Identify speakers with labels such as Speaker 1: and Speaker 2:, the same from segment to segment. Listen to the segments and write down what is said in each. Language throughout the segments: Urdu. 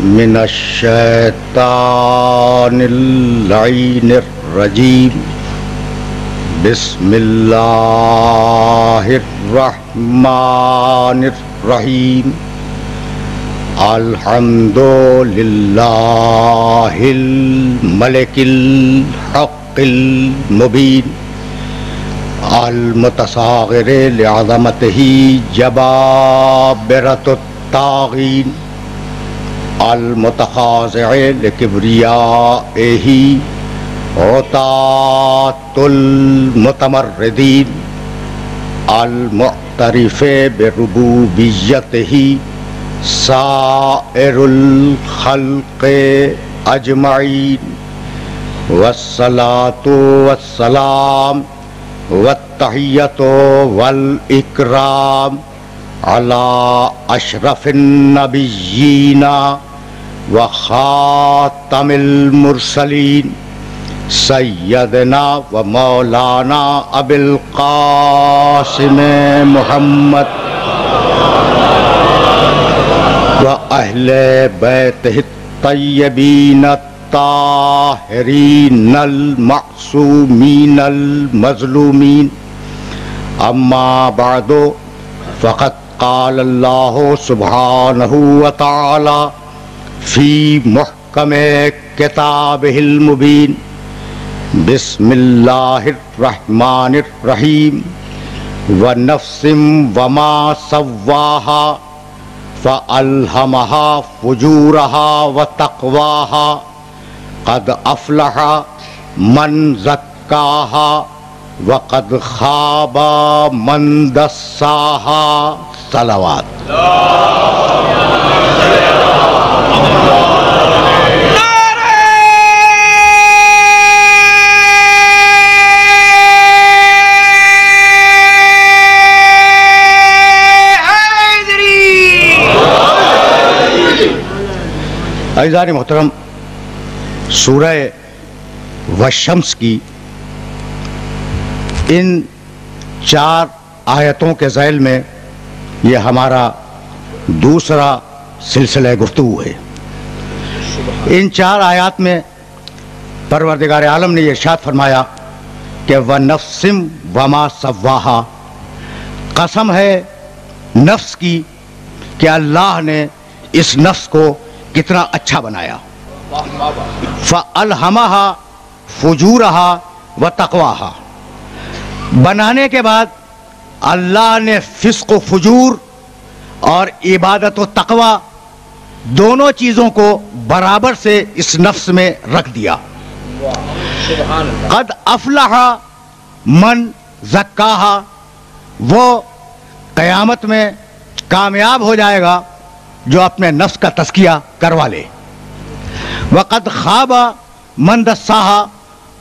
Speaker 1: من الشیطان اللعین الرجیم بسم اللہ الرحمن الرحیم الحمد للہ الملک الحق المبین المتصاغر لعظمتہ جبابرۃ الطاغین المتخاضع لکبریائہ عطاۃ المتمردین المعترف بربوبیتہ سائر الخلق اجمعین والصلاۃ والسلام والتحیۃ والاکرام علی اشرف النبیین وخاتم المرسلین سیدنا و مولانا ابی القاسم محمد و اہل بیتہ الطیبین الطاہرین المعصومین المظلومین اما بعد فقد قال اللہ سبحانہ وتعالی فی محکم کتابہ المبین بسم اللہ الرحمن الرحیم ونفس وما سواہا فألہمہا فجورہا وتقواہا قد افلح من زکاہا وقد خاب من دساہا صلوات عزیزان محترم، سورہ والشمس کی ان 4 آیتوں کے ذیل میں یہ ہمارا دوسرا سلسلہ گفتگو ہے۔ ان 4 آیات میں پروردگار عالم نے یہ ارشاد فرمایا کہ وَنَفْسٍ وَمَا سَوَّاهَا، قسم ہے نفس کی کہ اللہ نے اس نفس کو کتنا اچھا بنایا۔ فَأَلْهَمَهَا فُجُورَهَا وَتَقْوَاهَا، بنانے کے بعد اللہ نے فسق و فجور اور عبادت و تقوی دونوں چیزوں کو برابر سے اس نفس میں رکھ دیا۔ قد افلح من زکاہا، وہ قیامت میں کامیاب ہو جائے گا جو اپنے نفس کا تزکیہ کروا لے۔ وقد خاب من دساہا،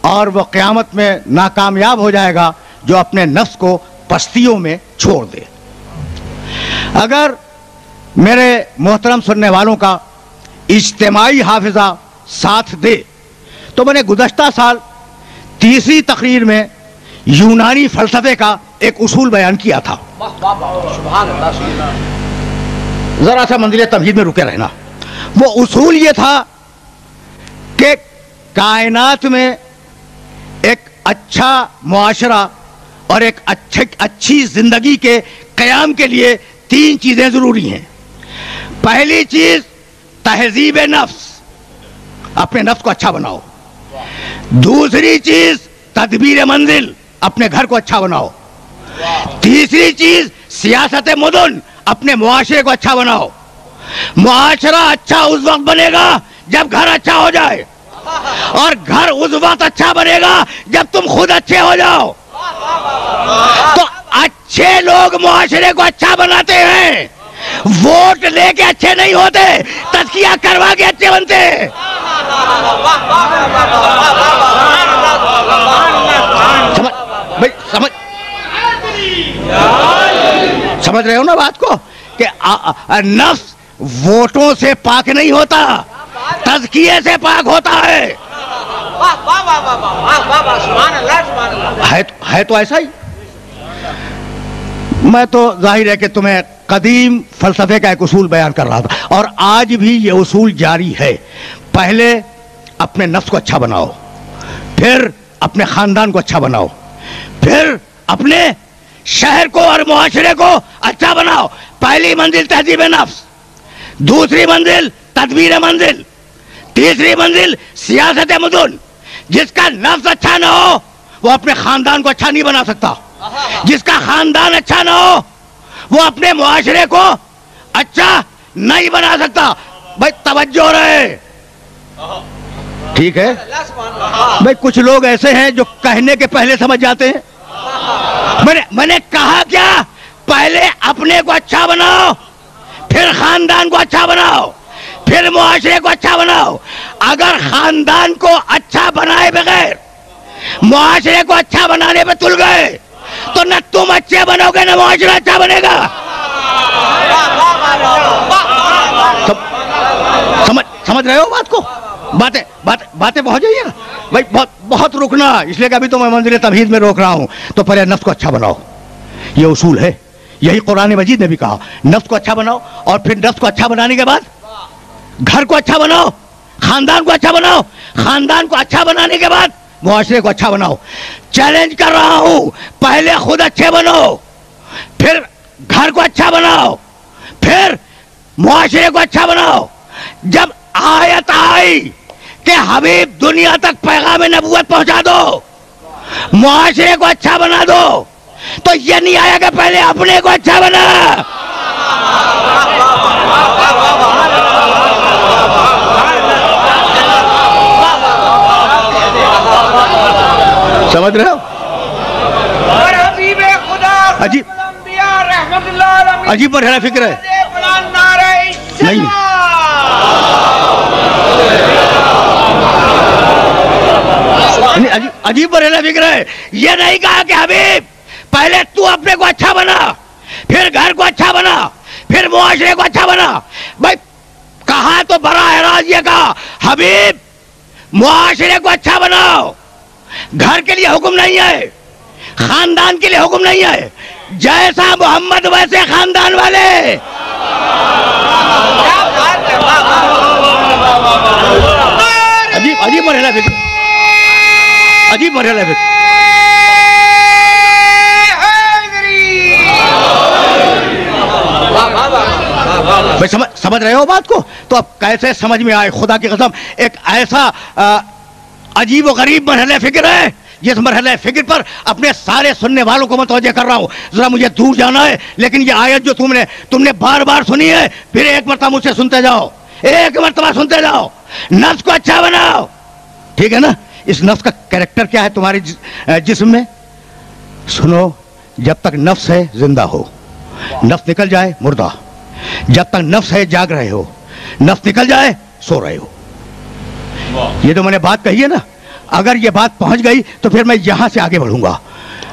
Speaker 1: اور وہ قیامت میں ناکامیاب ہو جائے گا جو اپنے نفس کو پستیوں میں چھوڑ دے۔ اگر میرے محترم سننے والوں کا اجتماعی حافظہ ساتھ دے تو میں نے گزشتہ سال تیسری تقریر میں یونانی فلسفے کا ایک اصول بیان کیا تھا۔ ذرا سا منزل تمہید میں رکے رہنا۔ وہ اصول یہ تھا کہ کائنات میں ایک اچھا معاشرہ اور ایک اچھی زندگی کے قیام کے لیے 3 چیزیں ضروری ہیں۔ پہلی چیز تہذیب نفس، اپنے نفس کو اچھا بناؤ۔ دوسری چیز تدبیر منزل، اپنے گھر کو اچھا بناؤ۔ تیسری چیز سیاست مدن، اپنے معاشرے کو اچھا بناؤ۔ معاشرہ اچھا اس وقت بنے گا جب گھر اچھا ہو جائے، اور گھر اس وقت اچھا بنے گا جب تم خود اچھے ہو جاؤ۔ تو اچھے لوگ معاشرے کو اچھا بناتے ہیں، ووٹ لے کے اچھے نہیں ہوتے، تزکیہ کروا کے اچھے بنتے ہیں۔ سمجھ رہے ہو نا بات کو کہ نفس ووٹوں سے پاک نہیں ہوتا، تزکیے سے پاک ہوتا ہے۔ ہے تو ایسا ہی۔ میں تو ظاہر ہے کہ تمہیں قدیم فلسفے کا ایک اصول بیان کر رہا تھا، اور آج بھی یہ اصول جاری ہے۔ پہلے اپنے نفس کو اچھا بناؤ، پھر اپنے خاندان کو اچھا بناؤ، پھر اپنے شہر کو اور معاشرے کو اچھا بناؤ۔ پہلی منزل تہذیب نفس، دوسری منزل تدبیر منزل، تیسری منزل سیاست مدن۔ جس کا نفس اچھا نہ ہو وہ اپنے خاندان کو اچھا نہیں بنا سکتا، جس کا خاندان اچھا نہ ہو وہ اپنے معاشرے کو اچھا نہیں بنا سکتا۔ بھائی توجہ رہے، ٹھیک ہے؟ بھائی کچھ لوگ ایسے ہیں جو کہنے کے پہلے سمجھ جاتے ہیں۔ میں نے کہا کیا؟ پہلے اپنے کو اچھا بناؤ، پھر خاندان کو اچھا بناؤ، پھر معاشرے کو اچھا بناؤ۔ اگر خاندان کو اچھا بنائے بغیر معاشرے کو اچھا بنانے پہ تل گئے تو نہ تم اچھے بنو گے نہ معاشرہ اچھا بنے گا۔ سمجھ رہے ہو بات کو؟ باتیں پہنچ جائیے نا بھائی، بہت رکنا، اس لیے کہ ابھی تو میں منزل تمہید میں روک رہا ہوں۔ تو پہلے نفس کو اچھا بناؤ، یہ اصول ہے، یہی قرآن مجید نے بھی کہا، نفس کو اچھا بناؤ، اور پھر نفس کو اچھا بنانے کے بعد گھر کو اچھا بناؤ، خاندان کو اچھا بناؤ، خاندان کو اچھا بنانے کے بعد معاشرے کو اچھا بناؤ۔ چیلنج کر رہا ہوں، پہلے خود اچھے بنو، پھر گھر کو اچھا بناؤ، پھر معاشرے کو اچھا بناؤ۔ جب آیت آئی کہ حبیب دنیا تک پیغام نبوت پہنچا دو، معاشرے کو اچھا بنا دو، تو یہ نہیں آیا کہ پہلے اپنے کو اچھا بنا۔ سمجھ رہے ہو؟ عجیب مرحلہ فکر ہے نہیں؟ عجیب مرحلہ فکر ہے۔ یہ نہیں کہا کہ حبیب پہلے تو اپنے کو اچھا بنا، پھر گھر کو اچھا بنا، پھر معاشرے کو اچھا بنا۔ بھائی کہا تو براہ راست یہ کہا حبیب معاشرے کو اچھا بناؤ۔ گھر کے لیے حکم نہیں ہے، خاندان کے لیے حکم نہیں ہے، جیسا محمد ویسے خاندان والے۔ عجیب مرحلہ فکر، عجیب مرحلہ فکر۔ سمجھ رہے ہو بات کو؟ تو اب کیسے سمجھ میں آئے؟ خدا کی قسم ایک ایسا عجیب و غریب مرحلہ فکر ہے، جس مرحلہ فکر پر اپنے سارے سننے والوں کو متوجہ کر رہا ہوں۔ ذرا مجھے دور جانا ہے، لیکن یہ آیت جو تم نے بار بار سنی ہے، پھر ایک مرتبہ مجھ سے سنتے جاؤ، ایک مرتبہ سنتے جاؤ۔ نفس کو اچھا بناؤ، ٹھیک ہے نا؟ اس نفس کا کریکٹر کیا ہے تمہارے جسم میں؟ سنو، جب تک نفس ہے زندہ ہو، نفس نکل جائے مردہ۔ جب تک نفس ہے جاگ رہے ہو، نفس نکل جائے سو رہے ہو۔ یہ تو میں نے بات کہی ہے نا، اگر یہ بات پہنچ گئی تو پھر میں یہاں سے آگے بڑھوں گا۔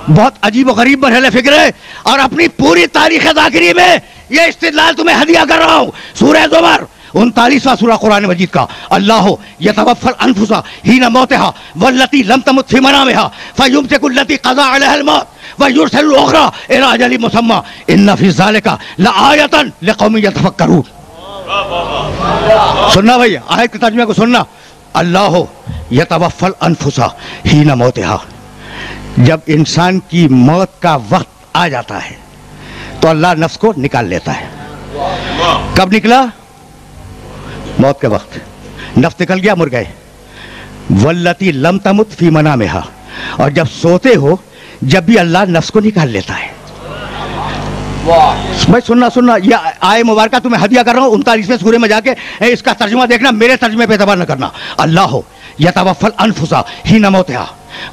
Speaker 1: بہت عجیب و غریب مرحلہ فکر ہے، اور اپنی پوری تاریخ ذاکری میں یہ استدلال تمہیں ہدیہ کر رہا ہوں۔ سورہ زمر 39واں سورہ قرآن مجید کا، اللہ یتوفی الانفس حین موتہا واللتی لم تمت فی منامہا فیمسک التی قضی علیہا الموت ویرسل الاخری الی اجل مسمی ان فی ذلک لآیۃ لقوم یتفکرون۔ سننا بھائی، آیت کے ترجمے کو سننا۔ اللہ یتوفی الانفس حین موتہا، جب انسان کی موت کا وقت آ جاتا ہے تو اللہ نفس کو نکال لیتا ہے۔ کب نکلا؟ موت کے وقت نفس نکل گیا، مر گئے۔ واللتی لم تمت فی منامہا، اور جب سوتے ہو جب بھی اللہ نفس کو نکال لیتا ہے۔ بھائی سننا، یہ آئے مبارکہ تمہیں ہدیہ کر رہا ہوں 39ویں سورے میں جا کے اس کا ترجمہ دیکھنا، میرے ترجمے پہ اعتبار نہ کرنا۔ اللہ یتوفی الانفس حین موتہا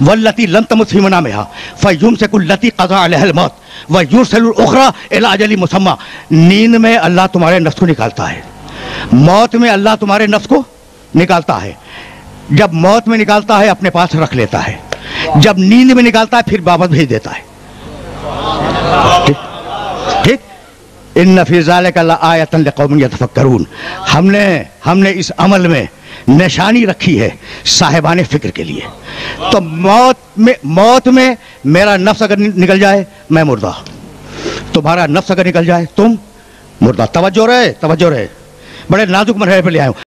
Speaker 1: واللتی لم تمت فی منامہا فیمسک التی قضی علیہا الموت ویرسل الاخری الی اجل مسمی۔ نیند میں اللہ تمہارے نفس کو نکالتا ہے، موت میں اللہ تمہارے نفس کو نکالتا ہے۔ جب موت میں نکالتا ہے اپنے پاس رکھ لیتا ہے، جب نیند میں نکالتا ہے پھر واپس بھیج دیتا ہے۔ ٹھیک؟ ان فی ذلک لآیۃ لقوم یتفکرون۔ ہم نے اس عمل میں نشانی رکھی ہے صاحبان فکر کے لیے۔ تو موت میں میرا نفس اگر نکل جائے میں مردہ، تمہارا نفس اگر نکل جائے تم مردہ. توجہ رہے, توجہ رہے, بڑے نازک مرحلے پہ لے آئے ہوں.